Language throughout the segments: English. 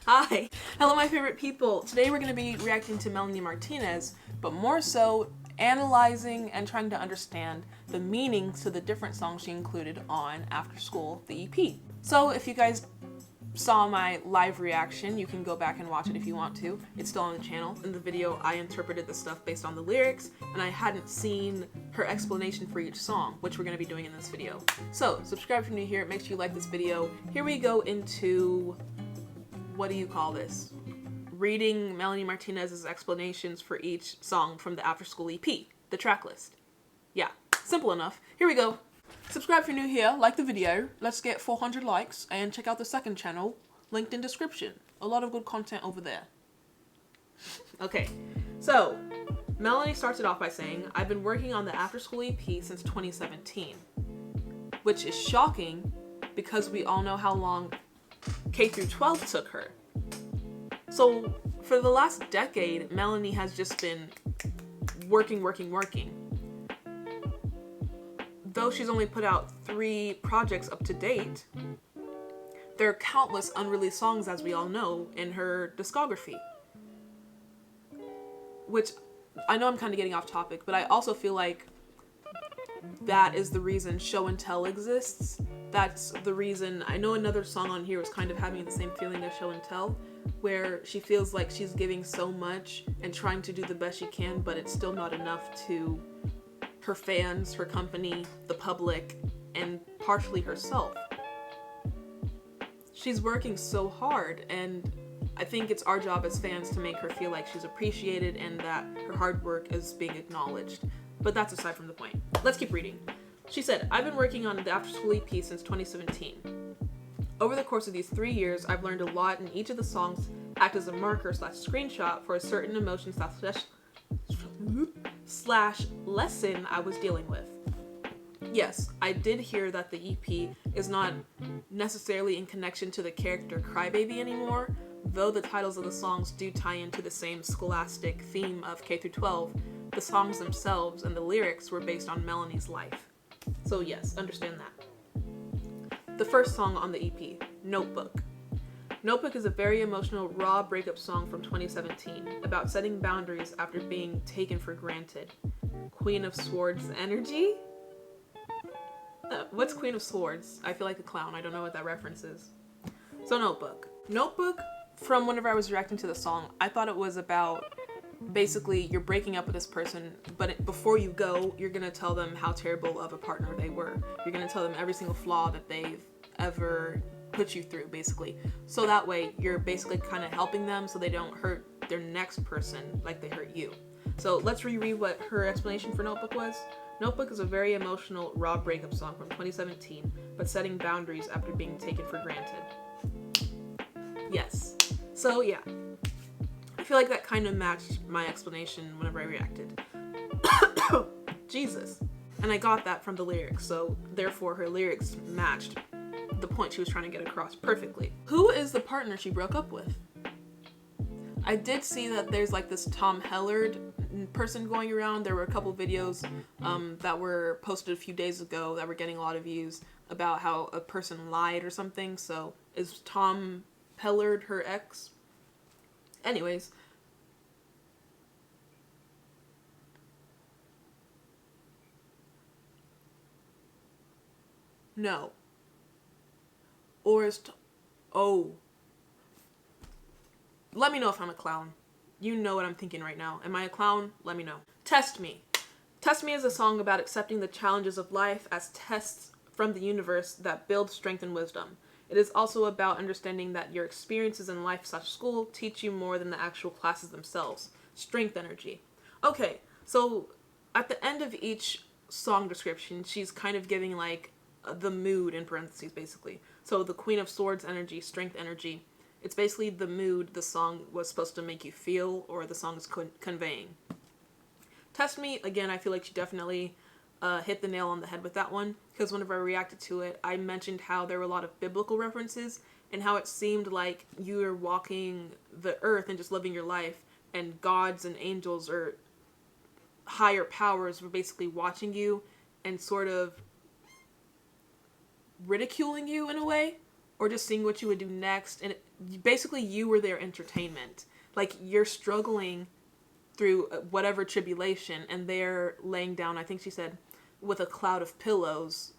Hi! Hello my favorite people! Today we're going to be reacting to MELANIE MARTINEZ, but more so analyzing and trying to understand the meanings to the different songs she included on After School, the EP. So if you guys saw my live reaction, you can go back and watch it if you want to. It's still on the channel. In the video, I interpreted the stuff based on the lyrics, and I hadn't seen her explanation for each song, which we're going to be doing in this video. So, subscribe if you're new here. Make sure you like this video. Here we go into, what do you call this? Reading MELANIE MARTINEZ's explanations for each song from the After School EP, the track list. Yeah, simple enough. Here we go. Subscribe if you're new here, like the video, let's get 400 likes, and check out the second channel, linked in description. A lot of good content over there. Okay, so MELANIE starts it off by saying, I've been working on the After School EP since 2017, which is shocking because we all know how long K through 12 took her. So for the last decade, MELANIE has just been working. Though she's only put out 3 projects up to date, there are countless unreleased songs, as we all know, in her discography. Which, I know I'm kind of getting off topic, but I also feel like that is the reason show and tell exists. That's the reason, I know another song on here was kind of having the same feeling as show and tell, where she feels like she's giving so much and trying to do the best she can, but it's still not enough to her fans, her company, the public, and partially herself. She's working so hard, and I think it's our job as fans to make her feel like she's appreciated and that her hard work is being acknowledged. But that's aside from the point. Let's keep reading. She said, I've been working on the After School EP since 2017. Over the course of these 3 years, I've learned a lot, and each of the songs act as a marker / screenshot for a certain emotion / lesson I was dealing with. Yes, I did hear that the EP is not necessarily in connection to the character Crybaby anymore, though the titles of the songs do tie into the same scholastic theme of K through 12. The songs themselves and the lyrics were based on MELANIE's life. So yes, understand that. The first song on the EP, Notebook. Notebook is a very emotional, raw breakup song from 2017 about setting boundaries after being taken for granted. Queen of Swords energy? What's Queen of Swords? I feel like a clown. I don't know what that reference is. So Notebook. Notebook, from whenever I was reacting to the song, I thought it was about basically you're breaking up with this person, but before you go, you're gonna tell them how terrible of a partner they were. You're gonna tell them every single flaw that they've ever put you through, basically. So that way you're basically kind of helping them so they don't hurt their next person like they hurt you. So let's reread what her explanation for Notebook was. Notebook is a very emotional, raw breakup song from 2017, but setting boundaries after being taken for granted. Yes. So yeah. I feel like that kind of matched my explanation whenever I reacted. Jesus. And I got that from the lyrics, so therefore her lyrics matched the point she was trying to get across perfectly. Who is the partner she broke up with? I did see that there's like this Tom Hellard person going around. There were a couple videos that were posted a few days ago that were getting a lot of views about how a person lied or something. So is Tom Hellard her ex? Anyways. No. Or is oh. Let me know if I'm a clown. You know what I'm thinking right now. Am I a clown? Let me know. Test Me. Test Me is a song about accepting the challenges of life as tests from the universe that build strength and wisdom. It is also about understanding that your experiences in life / school teach you more than the actual classes themselves. Strength energy. Okay, so at the end of each song description, she's kind of giving like the mood in parentheses, basically. So the Queen of Swords energy, strength energy. It's basically the mood the song was supposed to make you feel, or the song is conveying. Test Me, again, I feel like she definitely hit the nail on the head with that one, because whenever I reacted to it, I mentioned how there were a lot of biblical references, and how it seemed like you were walking the earth and just living your life, and gods and angels or higher powers were basically watching you and sort of ridiculing you in a way. or just seeing what you would do next. And basically you were their entertainment. Like, you're struggling through whatever tribulation, and they're laying down, I think she said, with a cloud of pillows,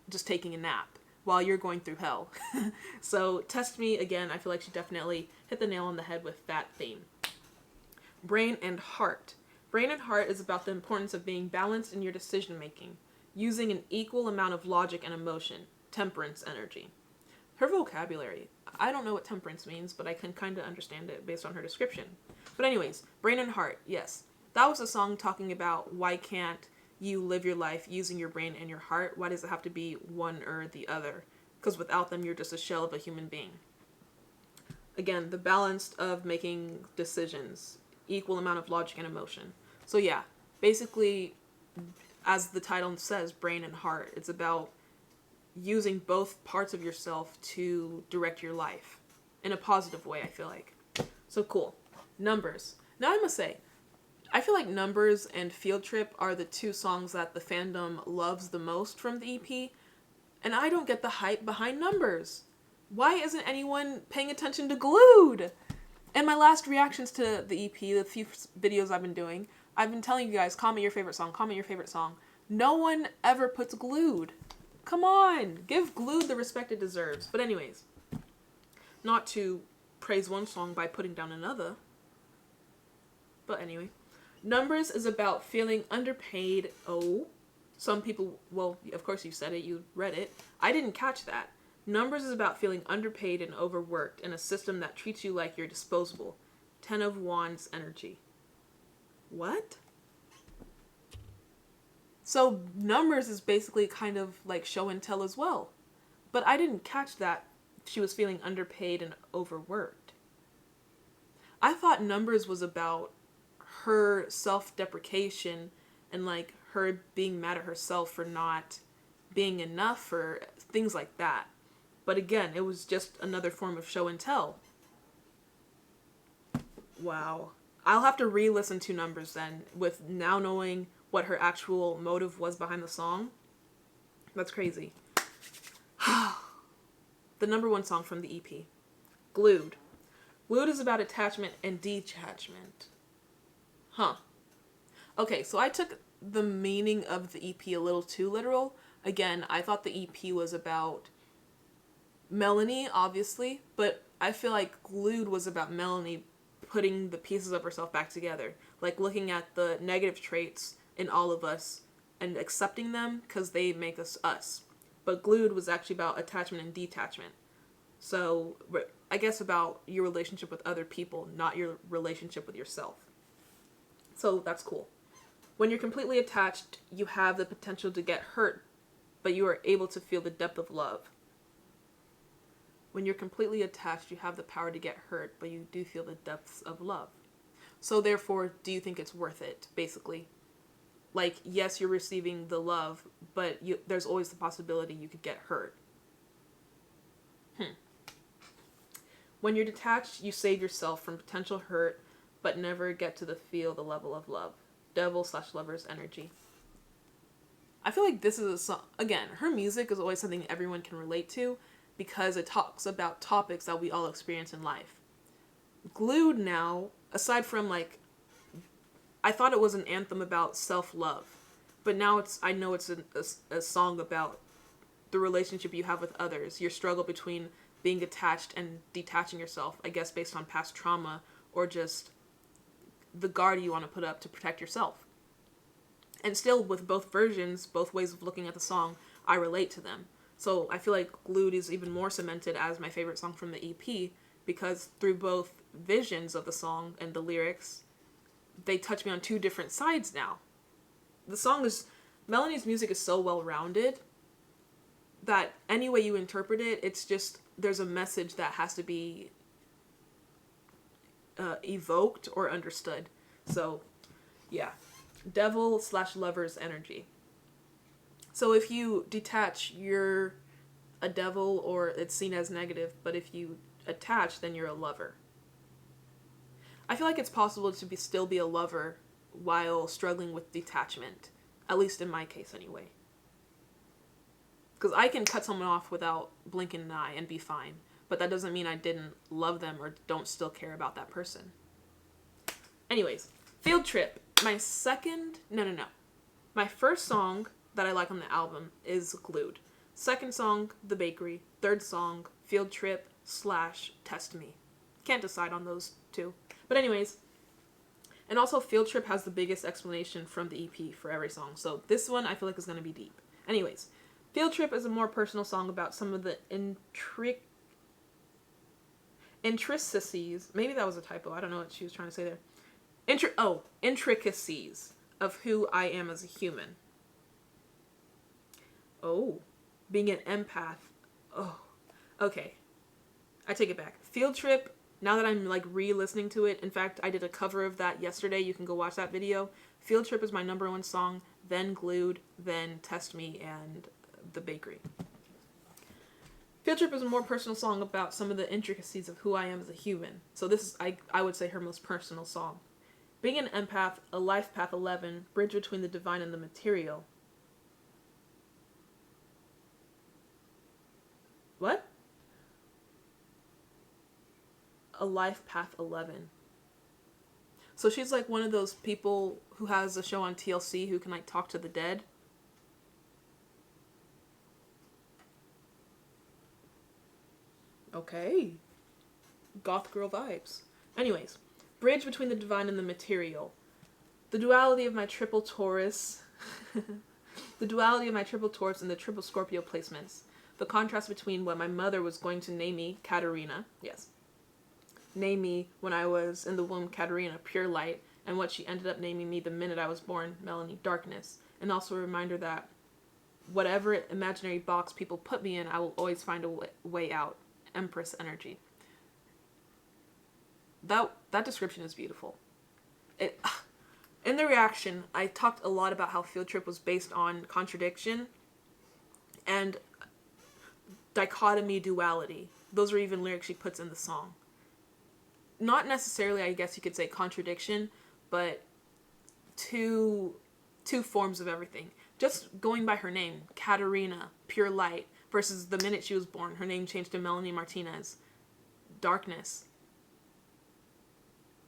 just taking a nap while you're going through hell. So Test Me, again, I feel like she definitely hit the nail on the head with that theme. Brain and Heart. Brain and Heart is about the importance of being balanced in your decision making, using an equal amount of logic and emotion. Temperance energy. Her vocabulary. I don't know what temperance means, but I can kind of understand it based on her description. But anyways, Brain and Heart, yes. That was a song talking about why can't you live your life using your brain and your heart? Why does it have to be one or the other? Because without them, you're just a shell of a human being. Again, the balance of making decisions, equal amount of logic and emotion. So yeah, basically, as the title says, brain and heart, it's about using both parts of yourself to direct your life in a positive way, I feel like. So cool. Numbers. Now I must say, I feel like Numbers and Field Trip are the two songs that the fandom loves the most from the EP, and I don't get the hype behind Numbers. Why isn't anyone paying attention to Glued? In my last reactions to the EP, the few videos I've been doing, I've been telling you guys, comment your favorite song, comment your favorite song. No one ever puts Glued. Come on, give Glued the respect it deserves. But anyways, not to praise one song by putting down another. But anyway, Numbers is about feeling underpaid. Oh, some people, well, of course you said it, you read it. I didn't catch that. Numbers is about feeling underpaid and overworked in a system that treats you like you're disposable. 10 of Wands energy. What? So Numbers is basically kind of like show and tell as well. But I didn't catch that she was feeling underpaid and overworked. I thought Numbers was about her self-deprecation and like her being mad at herself for not being enough or things like that. But again, it was just another form of show and tell. Wow. I'll have to re-listen to Numbers then, with now knowing what her actual motive was behind the song. That's crazy. The number one song from the EP. Glued. Glued is about attachment and detachment. Huh. Okay, so I took the meaning of the EP a little too literal. Again, I thought the EP was about Melanie, obviously, but I feel like Glued was about Melanie putting the pieces of herself back together. Like looking at the negative traits in all of us and accepting them because they make us us. But Glued was actually about attachment and detachment. So I guess about your relationship with other people, not your relationship with yourself. So that's cool. When you're completely attached, you have the potential to get hurt, but you are able to feel the depth of love. When you're completely attached, you have the power to get hurt, but you do feel the depths of love. So therefore, do you think it's worth it, basically? Like, yes, you're receiving the love, but there's always the possibility you could get hurt. When you're detached, you save yourself from potential hurt, but never get to feel the level of love. Devil/lover's energy. I feel like this is a song, again, her music is always something everyone can relate to because it talks about topics that we all experience in life. Glued now, aside from like, I thought it was an anthem about self-love, but now I know it's a song about the relationship you have with others, your struggle between being attached and detaching yourself, I guess based on past trauma or just the guard you want to put up to protect yourself. And still, with both versions, both ways of looking at the song, I relate to them. So I feel like Glued is even more cemented as my favorite song from the EP because through both visions of the song and the lyrics, they touch me on two different sides now. The song is, Melanie's music is so well-rounded that any way you interpret it, it's just, there's a message that has to be evoked or understood. So, yeah. Devil/lover's energy. So if you detach, you're a devil or it's seen as negative, but if you attach, then you're a lover. I feel like it's possible to still be a lover while struggling with detachment, at least in my case anyway. Because I can cut someone off without blinking an eye and be fine. But that doesn't mean I didn't love them or don't still care about that person. Anyways, Field Trip. My first song that I like on the album is Glued. Second song, The Bakery. Third song, Field Trip / Test Me. Can't decide on those two. But anyways, and also Field Trip has the biggest explanation from the EP for every song. So this one I feel like is going to be deep. Anyways, Field Trip is a more personal song about some of the intricacies. Maybe that was a typo. I don't know what she was trying to say there. Intricacies of who I am as a human. Oh, being an empath. Oh, okay. I take it back. Field Trip, now that I'm like re-listening to it, in fact, I did a cover of that yesterday. You can go watch that video. Field Trip is my #1 song, then Glued, then Test Me, and The Bakery. Field Trip is a more personal song about some of the intricacies of who I am as a human. So this is, I would say, her most personal song. Being an empath, a life path 11, bridge between the divine and the material. What? A life path 11. So she's like one of those people who has a show on TLC who can like talk to the dead. Okay. Goth girl vibes. Anyways, bridge between the divine and the material. The duality of my triple Taurus. The duality of my triple Taurus and the triple Scorpio placements. The contrast between what my mother was going to name me, Katerina. Yes. Name me when I was in the womb, Katerina, pure light. And what she ended up naming me the minute I was born, Melanie, darkness. And also a reminder that whatever imaginary box people put me in, I will always find a way out. Empress energy. That description is beautiful. In the reaction, I talked a lot about how Field Trip was based on contradiction and dichotomy, duality. Those are even lyrics she puts in the song. Not necessarily, I guess you could say, contradiction, but two forms of everything. Just going by her name, Katerina, pure light, versus the minute she was born, her name changed to MELANIE MARTINEZ, darkness.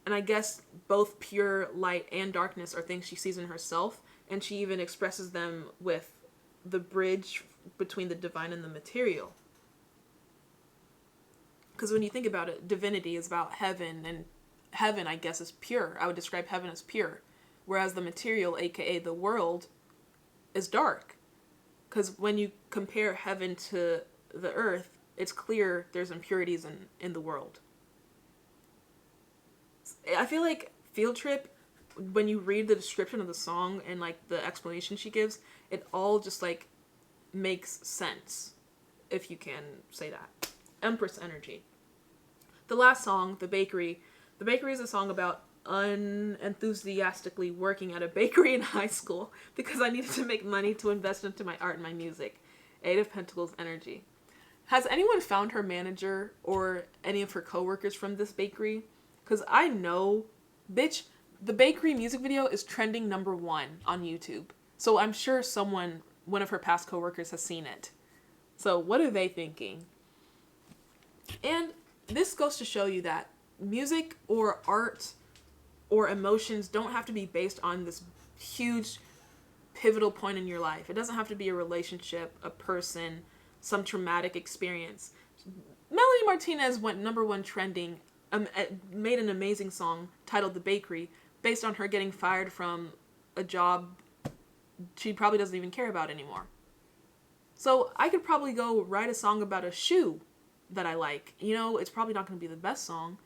And I guess both pure light and darkness are things she sees in herself, and she even expresses them with the bridge between the divine and the material. Because when you think about it, divinity is about heaven, and heaven, I guess, is pure. I would describe heaven as pure. Whereas the material, aka the world, is dark. Because when you compare heaven to the earth, it's clear there's impurities in the world. I feel like Field Trip, when you read the description of the song and like the explanation she gives, it all just like makes sense, if you can say that. Empress energy. The last song, The Bakery. The Bakery is a song about unenthusiastically working at a bakery in high school because I needed to make money to invest into my art and my music. 8 of Pentacles energy. Has anyone found her manager or any of her coworkers from this bakery? Because I know, bitch, the bakery music video is trending #1 on YouTube. So I'm sure one of her past coworkers has seen it. So what are they thinking? And this goes to show you that music or art or emotions don't have to be based on this huge pivotal point in your life. It doesn't have to be a relationship, a person, some traumatic experience. Melanie Martinez went #1 trending, made an amazing song titled The Bakery based on her getting fired from a job she probably doesn't even care about anymore. So I could probably go write a song about a shoe that I like. You know, it's probably not going to be the best song,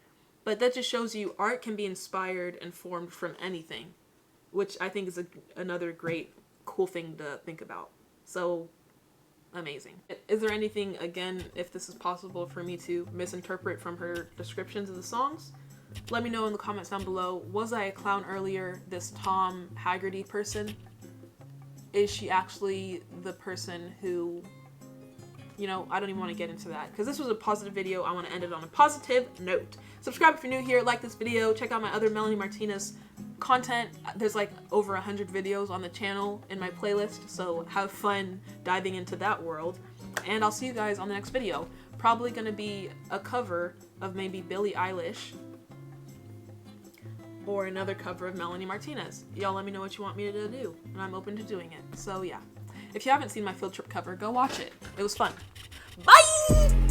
but that just shows you art can be inspired and formed from anything, which I think is another great, cool thing to think about. So, amazing. Is there anything, again, if this is possible for me to misinterpret from her descriptions of the songs? Let me know in the comments down below. Was I a clown earlier, this Tom Haggerty person? Is she actually the person who you know, I don't even want to get into that because this was a positive video. I want to end it on a positive note. Subscribe if you're new here, like this video, check out my other Melanie Martinez content. There's like over 100 videos on the channel in my playlist, so have fun diving into that world. And I'll see you guys on the next video. Probably gonna be a cover of maybe Billie Eilish or another cover of Melanie Martinez. Y'all let me know what you want me to do, and I'm open to doing it. So yeah. If you haven't seen my field trip cover, go watch it. It was fun. Bye!